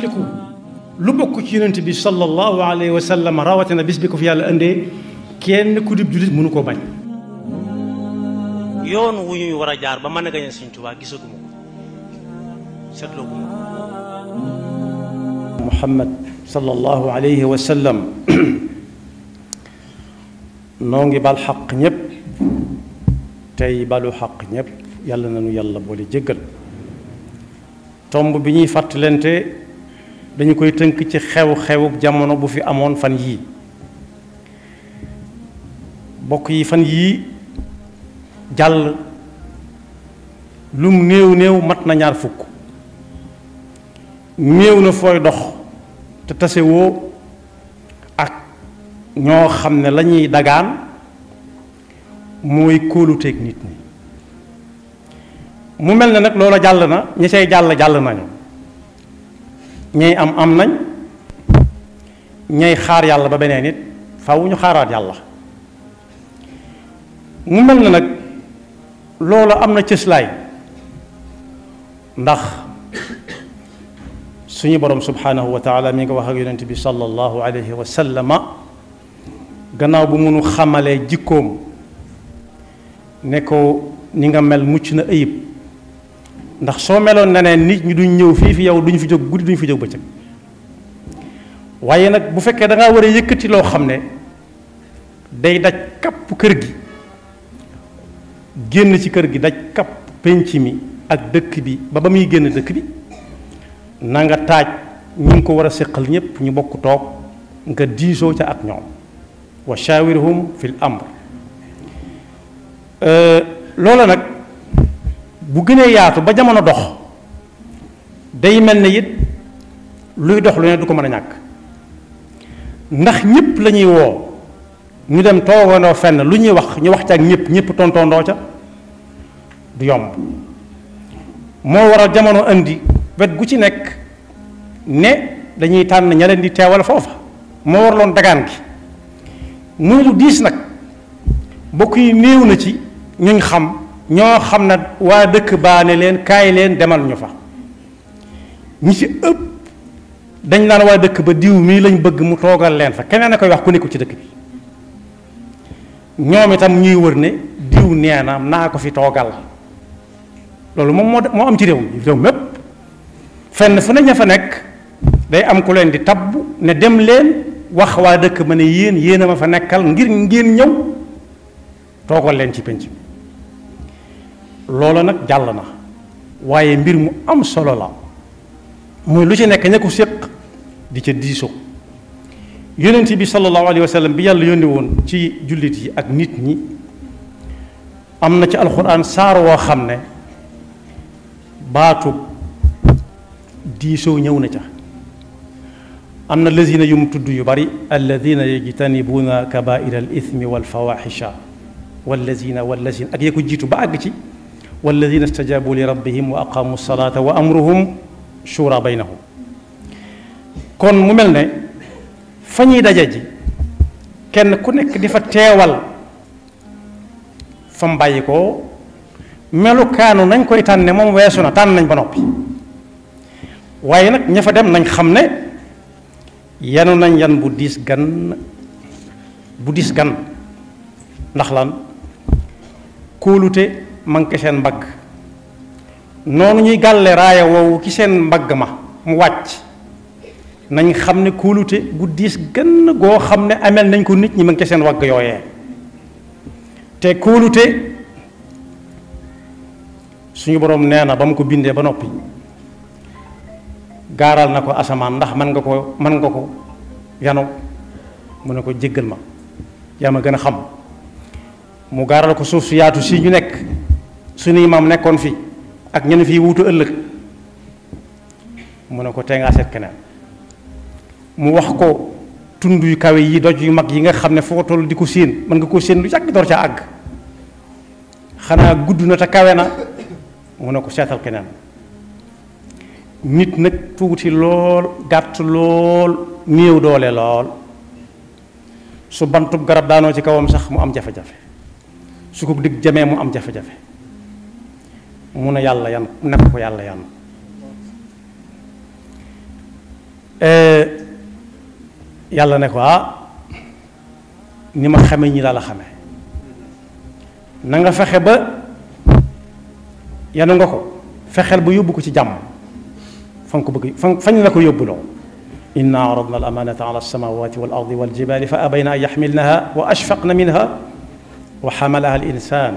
fàttaliku lu bokk ci yonent bi sallallahu alayhi wa sallam rawatina bis bi ko fi yàlla indee kenn ku dib jullit mënu koo bañ. yoon wu ñuy war a jaar ba mën a gañe Sëñ Tuubaa gisaguma ko seetlooguma ko. Muhammad sallallahu alayhi wa sallam noo ngi bal xaq ñëpp tey balu xaq ñëpp yàlla nañu yàlla boole jéggal. tomb bi ñuy fàttalante dañu koy tënk ci xew-xewu jamono bu fi amoon fan yii bokk yi fan yii jàll lum néew néew mat na ñaar fukk néew na fooy dox te tasewoo ak ñoo xam ne la ñuy dagaan mooy kóoluteeg nit ñi mu mel ne nag loola jàll na ñi say jàll nañu ñay am nañ ñay xaar yàlla ba beneen nit faaw ñu xaaraat yàlla mu mel ne nag loola am na cëslaay ndax suñu borom subhanahu wa taala mi nga wax ak yonent bi sallallahu alayhi wa sallama gannaaw bu munu xamalee jikkoom ne ko ni nga mel mucc na ayib ndax soo meloon neneen nit ñi duñ ñëw fii fi yow duñ fi jóg guddi duñ fi jóg bëccëg waaye nag bu fekkee da ngaa war a yëkkati loo xam ne day daj kapp kër gi génn ci kër gi daj kapp penc mi ak dëkk bi ba muy génn dëkk bi na nga taaj ñu ngi ko war a séqal ñépp ñu bokk toog nga diisoo ca ak ñoom wa shawirhum fil amr loola nag bu gënee yaatu ba jamono dox day mel ne it luy dox lu ne du ko mën a ñàkk ndax ñëpp la ñuy woo ñu dem toogandoo fenn lu ñuy wax ñu wax ca ak ñëpp tontoondoo ca du yomb moo waral jamono indi wet gu ci nekk ne dañuy tànn ña leen di teewal foofa moo waraloon dagaan gi muy lu diis nag bokk yi néew na ci ñuñ xam ñoo xam ne waa dëkk baa ne leen kaay leen demal ñu fa ñi ci ëpp dañ naan waa dëkk ba diw mii lañ bëgg mu toogal leen fa keneen a koy wax ku nekkul ci dëkk bi ñoom itam ñuy wër ne diw nee na naa ko fi toogal loolu moom moo am ci réew mépp fenn fu ne ña fa nekk day am ku leen di tabb ne dem leen wax waa dëkk ma ne yéen a ma fa nekkal ngir ngeen ñëw toogal leen ci penc mi loola nag jàll na waaye mbir mu am solo la mooy lu ci nekk ña ko séq di ca diisoo yonent bi sallallahu alayhi wa sallam bi yàlla yónni woon ci jullit yi ak nit ñi am na ci alxuraan saar woo xam ne baatub diisoo ñëw na ca am na lazina yu mu tudd yu bari alladina yajtanibuuna kabaira al ithmi wal fawaxisha wallazina ak yee ko jiitu ba àgg ci walladina stajabu li rabbihim wa aqamu salata wa amruhum shura baynahum kon mu mel ne fa ñuy daje ji kenn ku nekk di fa teewal fa mu bàyyi ko melukaanu nañ koy tànne moom weesu na tànn nañ ba noppi waaye nag ña fa dem nañ xam ne yanu nañ yan bu diis gan ndax lan kóolute manqué seen mbagg noonu ñuy gàlle raaya woowu ci seen mbagg ma mu wàcc nañ xam ne kóolute gu diis gën goo xam ne amel nañ ko nit ñi manqué seen wagg yooyee te kóolute suñu boroom nee na ba mu ko bindee ba noppi gaaral na ko asamaan ndax mën nga ko yanu mu ne ko jéggal ma yaa ma gën a xam mu gaaral ko suuf su yaatu si ñu nekk suñuy maam nekkoon fi ak ñenn fii wuutu ëllëg mu ne ko tee ngaa seet keneen mu wax ko tund yu kawe yi doj yu mag yi nga xam ne foo toll di ko séen mën nga koo séen lu yàgg door ca àgg xanaa gudd na te kawe na mu ne ko seetal keneen nit nag tuuti lool gàtt lool néew doole lool su bantub garab daanoo ci kawam sax mu am jafe-jafe su ko digg jamee mu am jafe-jafe mu ne yàlla yan nekk ko yàlla yan yàlla ne ko ni ma xame ñi laa la xame na nga fexe ba yanu nga ko fexeel ba yóbbu ko ci jàmm fa nga ko bëgg fañ la ko yóbbuloo inna aradna al amanata ala alsamawati wal ardi wal jibali fa abayna an yaxmilnaha wa ashfaqna minha wa xamalaha al insan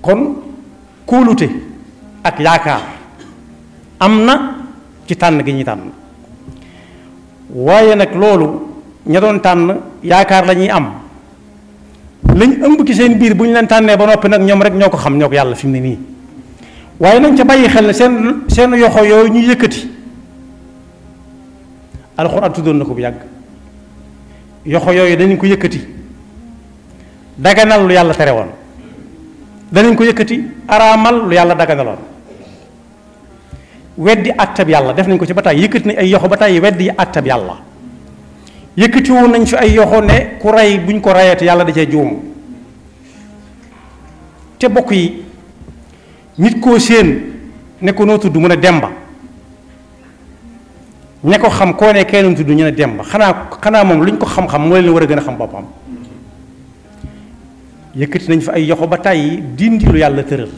kon kóolute ak yaakaar am na ci tànn gi ñuy tànn waaye nag loolu ña doon tànn yaakaar la ñuy am lañ ëmb ci seen biir bu ñu leen tànnee ba noppi nag ñoom rek ñoo ko xam ñoo ko yàlla fi mu ne nii waaye nañ ca bàyyi xel ne seen yoxo yooyu ñu yëkkati alxuraan tuddoon na ko bu yàgg yoxo yooyu danañ ko yëkkati daganal lu yàlla tere woon danañ ko yëkkati araamal lu yàlla daganaloon weddi àttab yàlla def nañ ko ci ba tàyyi yëkkati nañ ay yoxo ba tàyyi weddi àttab yàlla yëkkati woon nañ fi ay yoxo ne ku rey buñ ko rayete yàlla da cee juum te bokk yi nit koo séen ne ko noo tudd mu ne Demba ña ko xam koo ne kenn tudd ñu ne Demba xanaa moom luñ ko xam-xam moo leen war a gën a xam boppam yëkkati nañ fi ay yoxo ba tàyyi dindi lu yàlla tëral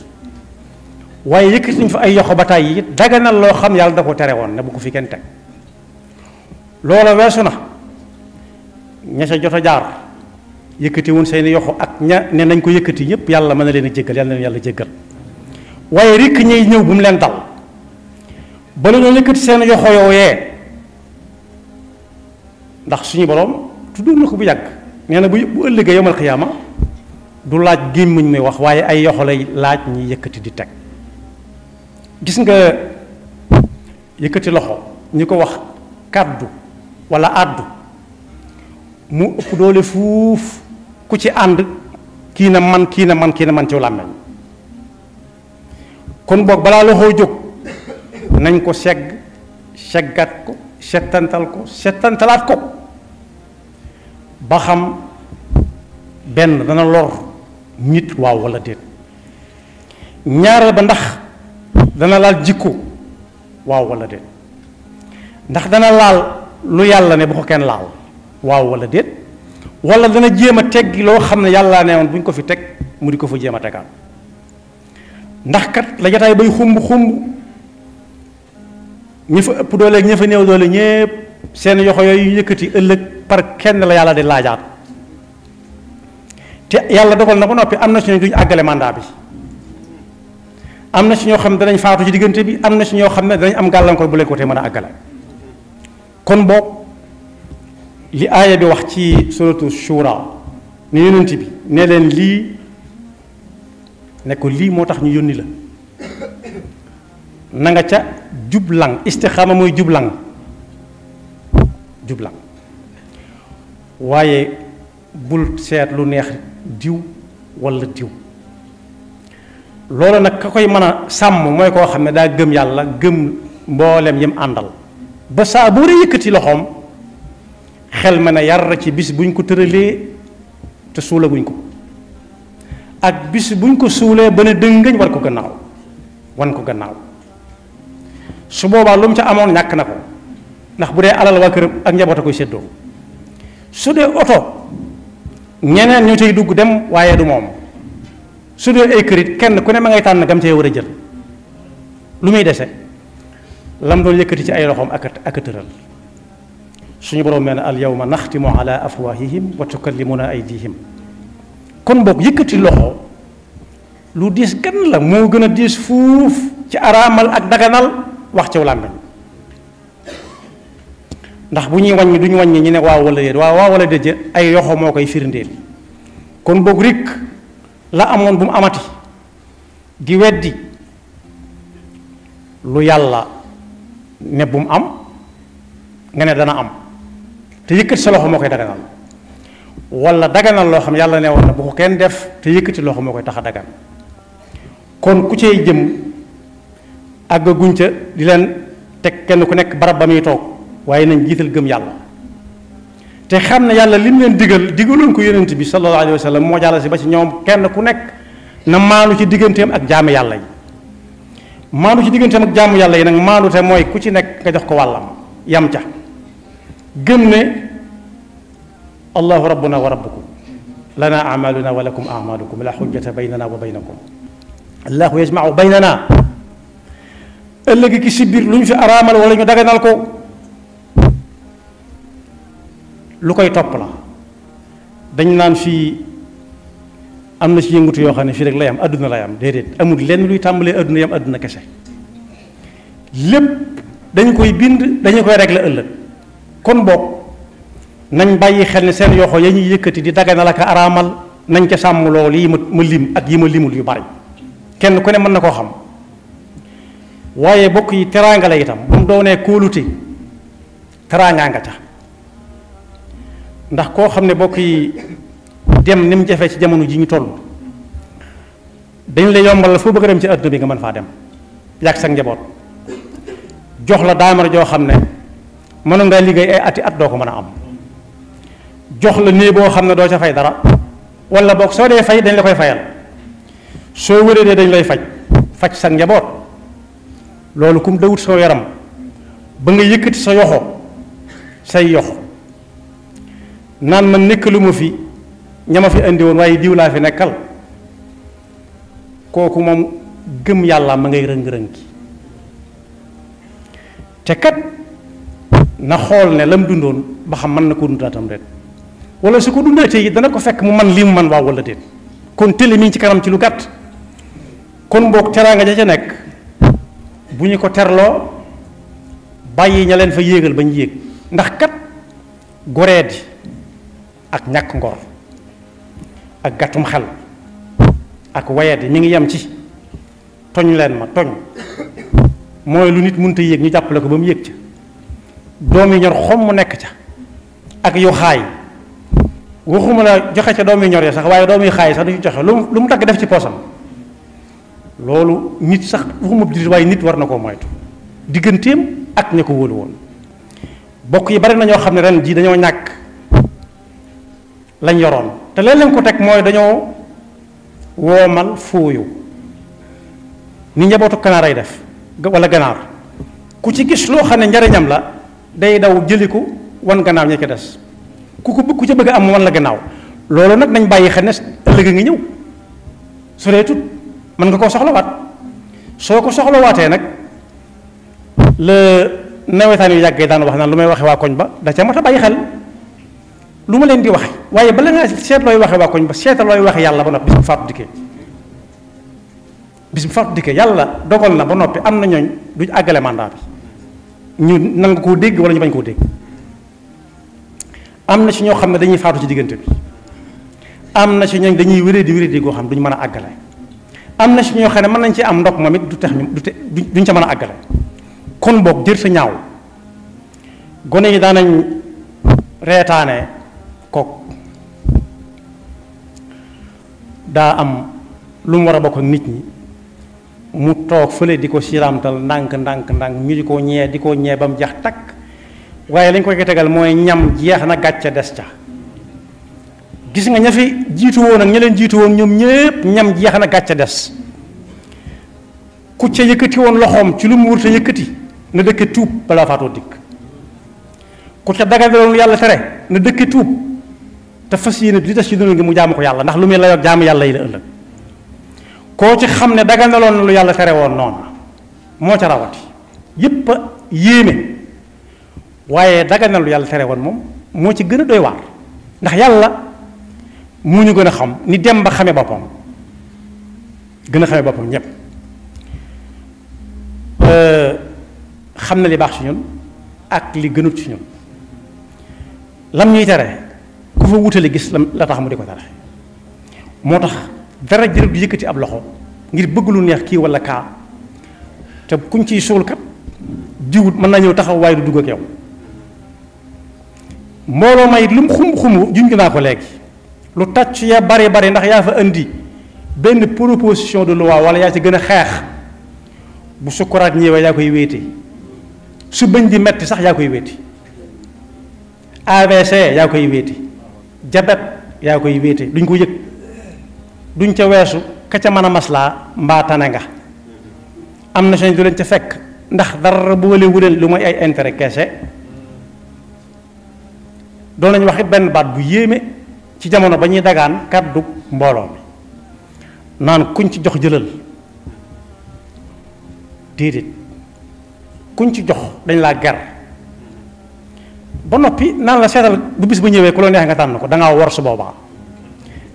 waaye yëkkati nañ fi ay yoxo ba tàyyi it daganal loo xam yàlla da ko tere woon ne bu ko fi kenn teg loola weesu na ña ca jot a jaar yëkkati woon seeni yoxo ak ña ne nañ ko yëkkati ñëpp yàlla mën na leen a jéggal yàlla na leen yàlla jéggal waaye rikk ñay ñëw bu mu leen dal ba la ñoo yëkkati seen yoxo yooyee ndax suñu borom tuddoon na ko bu yàgg nee na bu ëllëgee yomal xiyaama du laaj gémmiñ muy wax waaye ay yoxo lay laaj ñi yëkkati di teg gis nga yëkkati loxo ñi ko wax kàddu wala àddu mu ëpp doole fuuf ku ci ànd kii na man kii na man kii na man ci làmmeñ kon boog balaa loxoo jóg nañ ko seggat ko settantalaat ko ba xam benn dana lor nit waaw walla déet ñaareel ba ndax dana laal jikko waaw walla déet ndax dana laal lu yàlla ne bu ko kenn laal waaw walla déet walla dana jéem a teggi loo xam ne yàlla ne woon bu ñu ko fi teg mu di ko fa jéem a tegaat ndax kat la jataay bay xumb ñi fa ëpp doole ak ñi fa néew doole ñépp seen yoxo yooyu yëkkati ëllëg par kenn la yàlla di laajaat te yàlla dogal na ba noppi am na si ñoo duñ àggale mandat bi am na si ñoo xam ne danañ faatu ci diggante bi am na si ñoo xam ne danañ am gàllankoor bu leen ko te mën a àggale kon boog li aaya bi wax ci suratu shura ne yonent bi ne leen lii ne ko lii moo tax ñu yónni la na nga ca jublang istixaama mooy jublang waaye bul seet lu neex diw walla diw loolu nag ka koy mën a sàmm mooy koo xam ne daa gëm yàlla gëm mboolem yim àndal ba saa boo dee yëkkati loxoom xel ma ne yar ci bis buñ ko tëralee te suulaguñ ko ak bis buñ ko suulee ba ne dëngëñ war ko gannaaw su boobaa lu mu ca amoon ñàkk na ko ndax bu dee alal waa këram ak njaboot a koy séddoo su dee oto ñeneen ñu cay dugg dem waaye du moom su dee ay kërit kenn ku ne ma ngay tànn gam cee war a jël lu muy dese lam doon yëkkati ci ay loxoom ak tëral suñu borom nee na al yawma naxtimu ala afwahihim wa tukallimuna aydihim kon boog yëkkati loxo lu diis gan la moo gën a diis fuuf ci araamal ak daganal wax ci làmmiñ ndax bu ñuy wàññi duñu wàññi ñu ne waaw wala déet waaw wala déet ay yoxo moo koy firndeel kon boog rek la amoon bu mu amati di weddi lu yàlla ne bu mu am nga ne dana am te yëkkati sa loxo moo koy daganal wala daganal loo xam yàlla ne woon na bu ko kenn def te yëkkati loxo moo koy tax a dagan kon ku cay jëm àggaguñ ca di leen teg kenn ku nekk barab ba muy toog waaye nañ jiital gëm yàlla te xam ne yàlla lim leen digaloon ko yonent bi sallallahu alayhi wa sallam moo jàll si ba ci ñoom kenn ku nekk na maanu ci digganteem ak jaami yàlla yi maandu ci digganteem ak jaamu yàlla yi nag maandu te mooy ku ci nekk nga jox ko wàllam yam ca gëm ne allahu rabbuna wa rabbukum lana amaluna wa lakum amalukum la xujjata baynana wa baynakum allahu yajmau baynana ëllëg ki si biir lu ñu fi araamal wala ñu daganal ko lu koy topp la dañ naan fii am na ci yëngutu yoo xam ne fii rek lay am adduna lay am déedéet amul lenn luy tàmbalee adduna yam adduna kese lépp dañu koy bind dañu koy régler ëllëg kon boog nañ bàyyi xel ne seen yoxo ya ñuy yëkkati di daganal ak araamal nañ ca sàmm loolu yi ma lim ak yi ma limul yu bari kenn ku ne mën na koo xam waaye bokk yi teraanga la itam bu mu doonee kóolute teraangaa nga ca ndax koo xam ne bokk yi dem ni mu jafee ci jamono ji ñu toll dañ la yombal la foo bëgg a dem ci àdduna bi nga mën faa dem yàgg sa njaboot jox la daamar joo xam ne mënoon ngaa liggéey ay ati at doo ko mën a am jox la néeg boo xam ne doo ca fay dara wala boog soo dee fay dañ la koy fayal soo wéree dañ lay faj sa njaboot loolu kum dawut soo yaram ba nga yëkkati sa yoxo say yox naan man nekkalu ma fi ñama fi indi woon waaye diw laa fi nekkal kooku moom gëm yàlla ma ngay rëng-rëng ki te kat na xool ne lam dundoon ba xam mën na ko dundaatam ren wala su ko dundaatee yi dana ko fekk mu man lii mu man waaw wala déet kon télé mi ngi ci kanam ci lu gàtt kon boog teraanga ja ca nekk bu ñu ko terloo bàyyi ña leen fa yéegal bañ yéeg ndax kat goreedi ak ñàkk ngor ak gàttum xel ak wayadi mi ngi yem ci toñ leen ma toñ mooy lu nit mënta yéeg ñu jàppale ko ba mu yéeg ca doom yi ñor xom mu nekk ca ak yu xaay waxuma la joxe ca doom yi ñor ya sax waaye doom yi xaay sax duñu joxe lu mu dagg def ci poosam loolu nit sax waxuma jullit waaye nit war na koo moytu digganteem ak ña ko wóolu woon bokk yi bari na ñoo xam ne ren jii dañoo ñàkk lañ yoroon te leen lañ ko teg mooy dañoo woomal fooyu ni njabootu kanaar ay def wala ganaar ku ci gis loo xam ne njariñam la day daw jëli ko wan gannaaw ña ca des ku ca bëgg am wan la gannaaw loolu nag nañ bàyyi xel ne ëllëg a ngi ñëw su dee tut mën nga koo soxlawaat soo ko soxlawaatee nag la nawetaan yu yàggee daan wax naan lu may waxe waa koñ ba da ca mat a bàyyi xel lu ma leen di waxe waaye bala nga seet looy waxe waa koñ ba seetal looy waxe yàlla ba noppi bis bu faatu dikkee yàlla dogal na ba noppi am na ñooñ duñ àggale mandat bi ñu nangu koo dégg wala ñu bañ koo dégg am na ci ñoo xam ne dañuy faatu ci diggante bi am na ci ñooñ dañuy wéré di goo xam duñ mën a àggale am na ci ñoo xam ne mën nañ ci am ndok moom it duñ ca mën a àggale kon boog jër sa ñaaw gone yi daanañ reetaane kook daa am lu mu war a bokk ak nit ñi mu toog fële di ko siramtal ndànk ñu di ko ñee ba mu jeex takk waaye lañ koy tegal mooy ñam jeex na gàcce des ca gis nga ña fi jiitu woon ak ña leen jiitu woon ñoom ñépp ñam jeex na gàcce des ku ca yëkkati woon loxoom ci lu mu wurta yëkkati na dëkke tuub balaa faatoo dikk ku ca dagaloon yàlla tere na dëkke tuub te fas yéene li des ci dund gi mu jaamu ko yàlla ndax lu muy la yor jaamu yàlla yi la ëllëg koo ci xam ne dagaloon na lu yàlla tere woon noonu moo ca rawati yépp a yéeme waaye daganal lu yàlla tere woon moom moo ci gën a doy waar ndax yàlla mu ñu gën a xam ni dem ba xame boppam gën a xame boppam ñépp xam na li baax ci ñun ak li gënut ci ñun lam ñuy tere ku fa wutale gis la tax mu di ko tere moo tax dara jërëb di yëkkati ab loxo ngir bëgg lu neex kii wala kaa te kuñ ciy suul kat jiwut mën naa ñëw taxaw waaye du dugg ak yow mbooloo may lu mu xumb junj naa ko léegi lu tàcc ya bari ndax yaa fa indi benn proposition de loi wala yaa ci gën a xeex bu sukkuraat ñëwee yaa koy wéete su bëñ di metti sax yaa koy wéeti AVC yaa koy wéeti jabet yaa koy wéete duñ ko yëg duñ ca weesu ka ca mën a maslaa mbaa tane nga am na seen du leen ca fekk ndax dara boole wu leen lu mooy ay intérêt kese. doon nañu wax it benn baat bu yéeme ci jamono ba ñuy dagaan kàddu mbooloo mi naan kuñ ci jox jëlal déedéet kuñ ci jox dañ laa ger ba noppi naan la seetal bu bis ba ñëwee ku la neex nga tànn ko da ngaa war su boobaa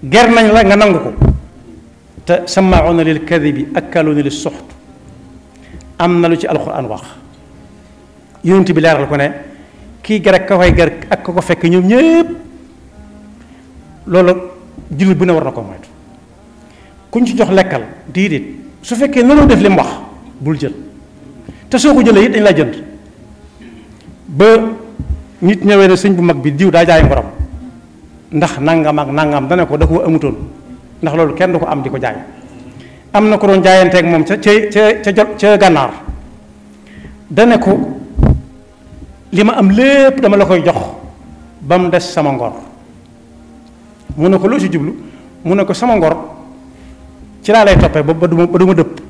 ger nañ la nga nangu ko te samaauna lil kadibi akkaluuna lis suxt am na lu ci alquran wax yonent bi leeral ko ne kii ger ak ka koy ger ak ka ko fekk ñoom ñëpp loolu jullit bu ne war na ko moytu kuñ ci jox lekkal déedéet su fekkee noonu def li mu wax bul jël te soo ko jëlee it dañ laa jënd ba nit ñëwee ne sëñ bu mag bi diw daa jaay ngoram ndax nangam ak nangam dana ko da koo amutoon ndax loolu kenn du ko am di ko jaay am na ko doon jaayanteeg moom ca gànnaar dane ko li ma am lépp dama la koy jox ba mu des sama ngor mu ne ko loo ci jublu mu ne ko sama ngor ci laa lay toppee ba du ma dëpp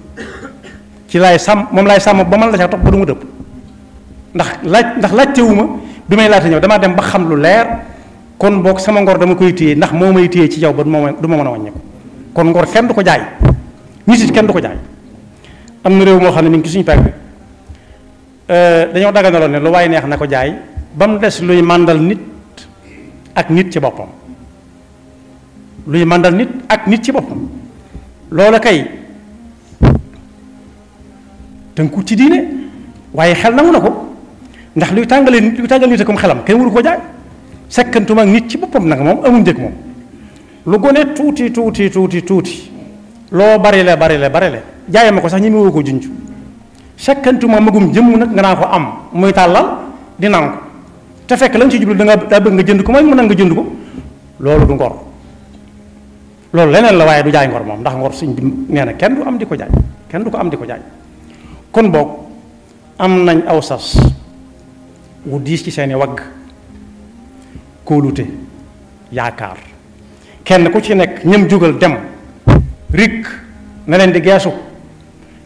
ci laay sàmm moom laay sàmm ba man la ca topp ba du ma dëpp ndax laajtewuma bi may laata ñëw damaa dem ba xam lu leer kon boog sama ngor dama koy téye ndax moo may téye ci yow ba du ma mën a wàññi ko kon ngor kenn du ko jaay nit it kenn du ko jaay. am na réew moo xam ne mi ngi ci suñu pegg dañoo daganaloon ne lu waaye neex na ko jaay ba mu des luy màndal nit ak nit ci boppam luy màndal nit ak nit ci boppam loola kay tënku ci diine waaye xel nangu na ko ndax luy tàngal nit akum xelam kenn waru ko jaay sekkantuma ak nit ci boppam nag moom amuñ njëkk moom lu gone tuuti loo bari le jaay ma ko sax ñi mu woo ko junj sekkantuma magum jëmm nag nga naa ko am muy tàllal di nangu te fekk la nga ci jublu daa bëgg nga jënd ko mooy mu nag nga jënd ko loolu du ngor loolu leneen la waaye du jaay ngor moom ndax ngor suñ bi nee na kenn du am di ko jaay kenn du ko am di ko jaay kon boog am nañ aw sas wu diis ci seeni wagg kóolute yaakaar kenn ku ci nekk ñëm jógal dem rik na leen di geesu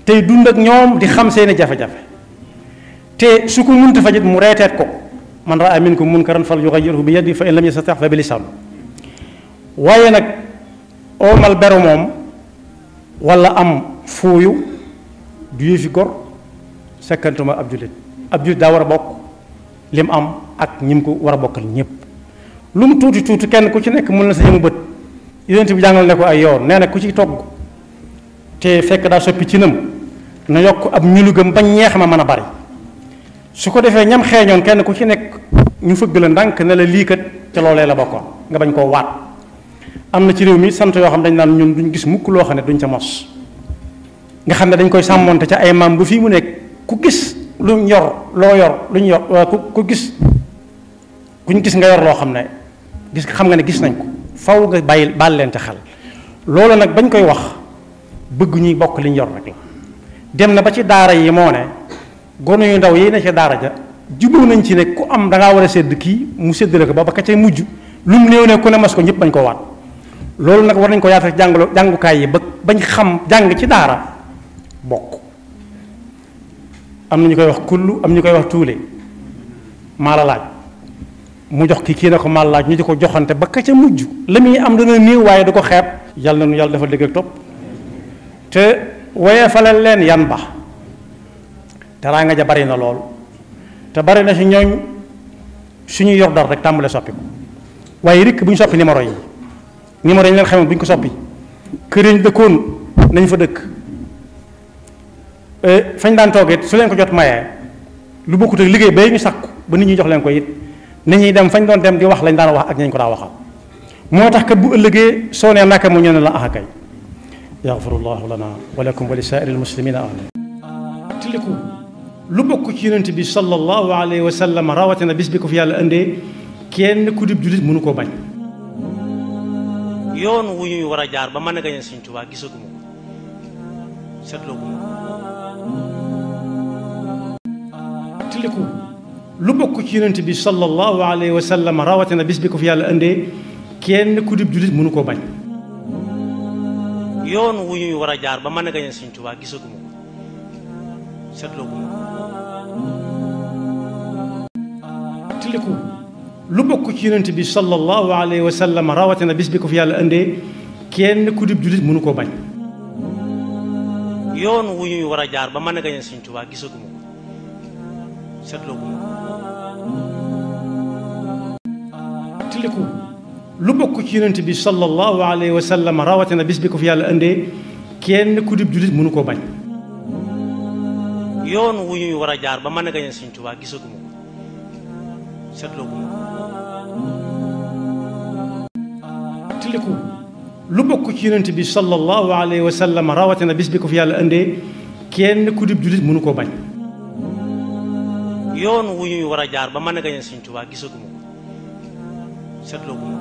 tey dund ak ñoom di xam seeni jafe-jafe te su ko munta fajit mu reeteet ko man raa minkum munkaran fal yughayyirhu bi yadihi fa in lam yastati' fa bi lisaan waaye nag oomal beru moom wala am fuuyu du yëfi gor sekkantuma ab jullit daa war a bokk lim am ak ñim ko war a bokkal ñëpp lu mu tuuti kenn ku ci nekk mën na sa yëmu bët yonent bi jàngal ne ko ay yoon nee na ku ci togg te fekk daa soppi ci nam na yokk ab ñulugam ba ñeex ma mën a bari su ko defee ñam xeeñoon kenn ku ci nekk ñu fëgg la ndànk ne la lii kat ca loolee la bokkoon nga bañ koo waat am na ci réew mi sant yoo xam dañ naan ñun duñ gis mukk loo xam ne duñ ca mos nga xam ne dañ koy sàmmonte ca ay maam ba fii mu nekk ku gis luñ yor loo yor luñ yor ku gis kuñ gis nga yor loo xam ne xam nga ne gis nañ ko faw nga baal leen te xel loolu nag bañ koy wax bëgg ñuy bokk liñ yor rek la dem na ba ci daara yi moo ne gone yu ndaw yi ne ci daara ja jubóo nañ ci ne ku am da ngaa war a sédd kii mu séddale ko ba ka ca mujj lu mu néew ne ku ne mas ko ñëpp bañ ko waat loolu nag war nañ ko yaatal jàngukaay yi ba bañ xam jàng ci daara bokk am na ñu koy wax kullu am ñu koy wax tuule maa la laaj mu jox kii ne ko maa la laaj ñu di ko joxante ba ka ca mujj la muy am dana néew waaye du ko xeeb yàlla na nu yàlla dafa dégg ak topp te woye falal leen yan ba teraa nga ja bari na lool te bari na si ñooñ suñu yor dara rek tàmbale soppi ko waaye rikk bu ñu soppi numéro yi leen xamoon bu ñu ko soppi kër yi ñu dëkkoon nañ fa dëkk fañ daan toogee su leen ko jot mayee lu bokkut ak liggéey bay ñu sàkku ba nit ñi jox leen ko it nit ñuy dem fañ doon dem di wax lañ daan wax ak nañ ko daa waxal moo tax kat bu ëllëgee soo nee naka mu ñu ne la axa kay yaxfirullahu lana wa lakum wa li saa'iril muslimina amin tiliku lu bokk ci yonent bi sallallahu alayhi wa sallam rawatina bis bi ko fi yàlla indee kenn ku dib jullit mënu koo bañ yoon wu ñuy war a jaar ba mën a gañe Sëñ Tuubaa gisaguma ko seetlooguma ko tiliku lu bokk ci yonent bi sallallahu alayhi wa sallam rawatina bis bi ko fi yàlla indee kenn ku dib jullit mënu koo bañ yoon wu ñuy war a jaar ba mën a gañe Sëñ Tuubaa gisaguma ko seetloo gu ma tiliku lu bokk ci yonent bi sallallahu alayhi wa sallam rawatina bis bi ko fi yàlla indee kenn ku dib jullit mënu koo bañ. yoon wu ñuy war a jaar ba mën a gañe Sëñ Tuubaa gisaguma ko seetloo gu ma tiliku lu bokk ci yonent bi sallallahu alayhi wa sallam rawatina bis bi ko fi yàlla indee kenn ku dib jullit mënu koo bañ. yoon wu ñuy war a jaar ba mën a gañe Sëñ Tuubaa gisaguma ko seetloo gu ma tiliku lu bokk ci yonent bi sallallahu alayhi wa sallam rawatina bis bi ko fi yàlla indee kenn ku dib jullit mënu koo bañ. yoon wu ñuy war a jaar ba mën a gañe Sëñ Tuubaa gisaguma ko seetloo gu ma